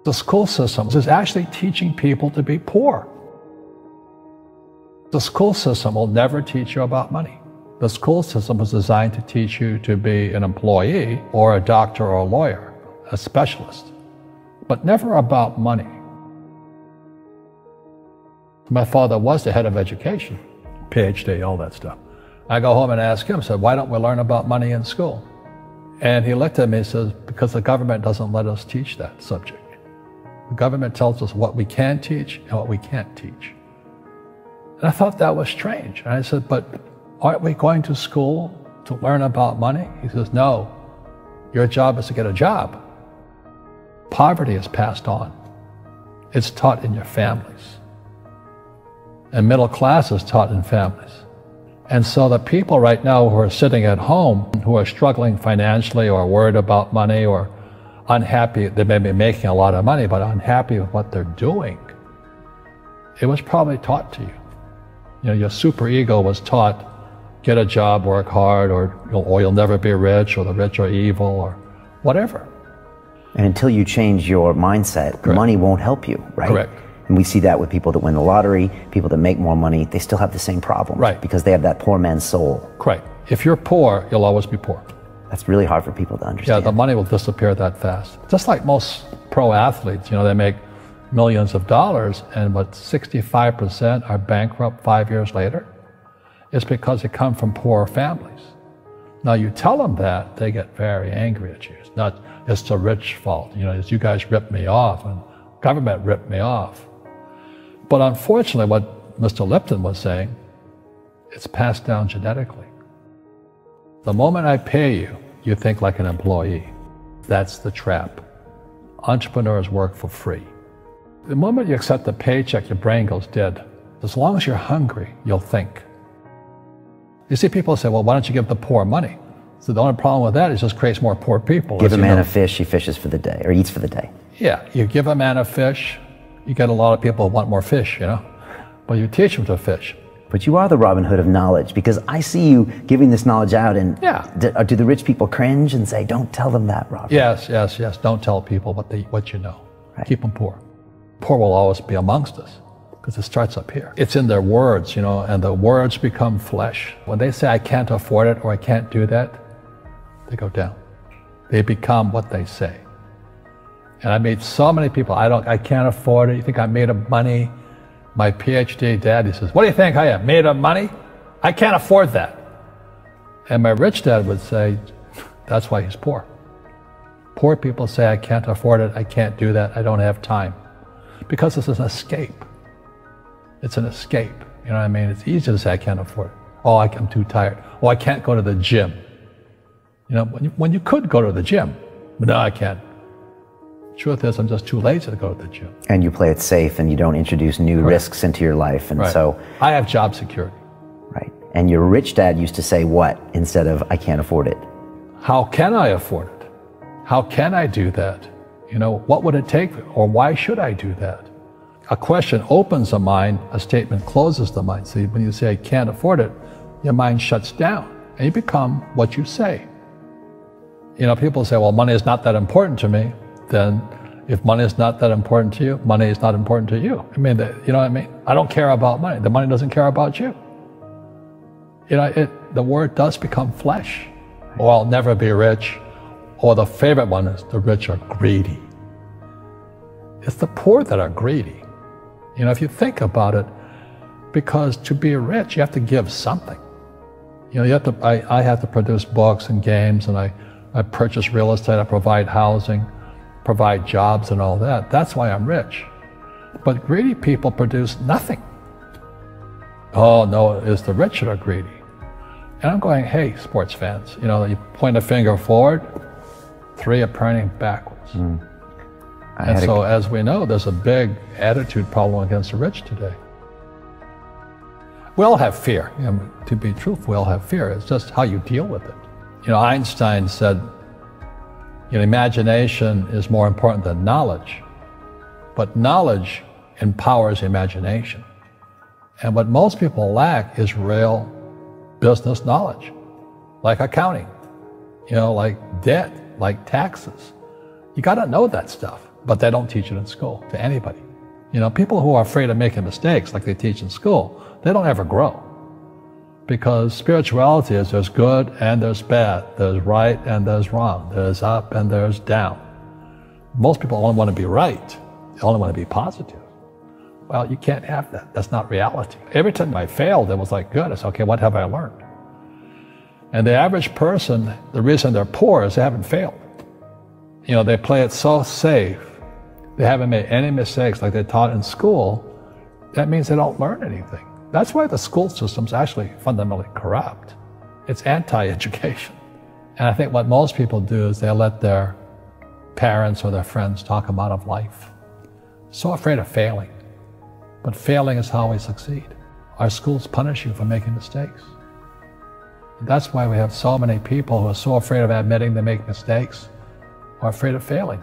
The school system is actually teaching people to be poor. The school system will never teach you about money. The school system was designed to teach you to be an employee or a doctor or a lawyer, a specialist, but never about money. My father was the head of education, PhD, all that stuff. I go home and ask him, said, why don't we learn about money in school? And he looked at me and says, because the government doesn't let us teach that subject. The government tells us what we can teach and what we can't teach. And I thought that was strange. And I said, but aren't we going to school to learn about money? He says, no, your job is to get a job. Poverty is passed on. It's taught in your families. And middle class is taught in families. And so the people right now who are sitting at home, who are struggling financially or worried about money or unhappy, they may be making a lot of money, but unhappy with what they're doing, it was probably taught to you. You know, your superego was taught, get a job, work hard, or you'll never be rich, or the rich are evil, or whatever. And until you change your mindset, Correct. Money won't help you, right? Correct. And we see that with people that win the lottery, people that make more money, they still have the same problem. Right. Because they have that poor man's soul. Correct. If you're poor, you'll always be poor. That's really hard for people to understand. Yeah, the money will disappear that fast. Just like most pro athletes, you know, they make millions of dollars, and what 65% are bankrupt 5 years later. It's because they come from poor families. Now you tell them that, they get very angry at you. It's not, it's the rich fault. You know, it's you guys ripped me off and government ripped me off. But unfortunately, what Mr. Lipton was saying, it's passed down genetically. The moment I pay you, you think like an employee. That's the trap. Entrepreneurs work for free. The moment you accept the paycheck, your brain goes dead. As long as you're hungry, you'll think. You see people say, well, why don't you give the poor money? So the only problem with that is it just creates more poor people. Give a man a fish, he fishes for the day, or eats for the day. Yeah, you give a man a fish, you get a lot of people who want more fish, you know? But you teach them to fish. But you are the Robin Hood of knowledge, because I see you giving this knowledge out, and yeah. Do the rich people cringe and say, don't tell them that, Robin? Yes, yes, yes. Don't tell people what you know. Right. Keep them poor. Poor will always be amongst us, because it starts up here. It's in their words, you know, and the words become flesh. When they say, I can't afford it or I can't do that, they go down. They become what they say. And I meet so many people, I can't afford it. You think I'm made of money? My PhD dad, he says, what do you think I am, made of money? I can't afford that. And my rich dad would say, that's why he's poor. Poor people say, I can't afford it, I can't do that, I don't have time. Because it's an escape. It's an escape, you know what I mean? It's easy to say, I can't afford it. Oh, I'm too tired. Oh, I can't go to the gym. You know, when you could go to the gym, but no, I can't. Truth is, I'm just too lazy to go to the gym. And you play it safe, and you don't introduce new risks into your life, and so... I have job security. Right. And your rich dad used to say what instead of, I can't afford it? How can I afford it? How can I do that? You know, what would it take, or why should I do that? A question opens the mind, a statement closes the mind. See, when you say, I can't afford it, your mind shuts down, and you become what you say. You know, people say, well, money is not that important to me. Then if money is not that important to you, money is not important to you. I mean, you know what I mean? I don't care about money. The money doesn't care about you. You know, the word does become flesh. Or I'll never be rich. Or the favorite one is the rich are greedy. It's the poor that are greedy. You know, if you think about it, because to be rich, you have to give something. You know, you have to, I have to produce books and games, and I purchase real estate, I provide housing, provide jobs and all that. That's why I'm rich. But greedy people produce nothing. Oh no, it's the rich that are greedy. And I'm going, hey, sports fans, you know, you point a finger forward, 3 are pointing backwards. And so as we know, there's a big attitude problem against the rich today. We all have fear. You know, to be truthful, we all have fear. It's just how you deal with it. You know, Einstein said, you know, imagination is more important than knowledge, but knowledge empowers imagination. And what most people lack is real business knowledge, like accounting, you know, like debt, like taxes. You got to know that stuff. but they don't teach it in school to anybody. You know, people who are afraid of making mistakes like they teach in school, they don't ever grow. Because spirituality is there's good and there's bad, there's right and there's wrong, there's up and there's down. Most people only want to be right, they only want to be positive. Well, you can't have that, that's not reality. Every time I failed, it was like, good, it's okay, what have I learned? And the average person, the reason they're poor is they haven't failed. You know, they play it so safe, they haven't made any mistakes like they taught in school, that means they don't learn anything. That's why the school system's actually fundamentally corrupt. It's anti-education. And I think what most people do is they let their parents or their friends talk them out of life. So afraid of failing. But failing is how we succeed. Our schools punish you for making mistakes. And that's why we have so many people who are so afraid of admitting they make mistakes or afraid of failing.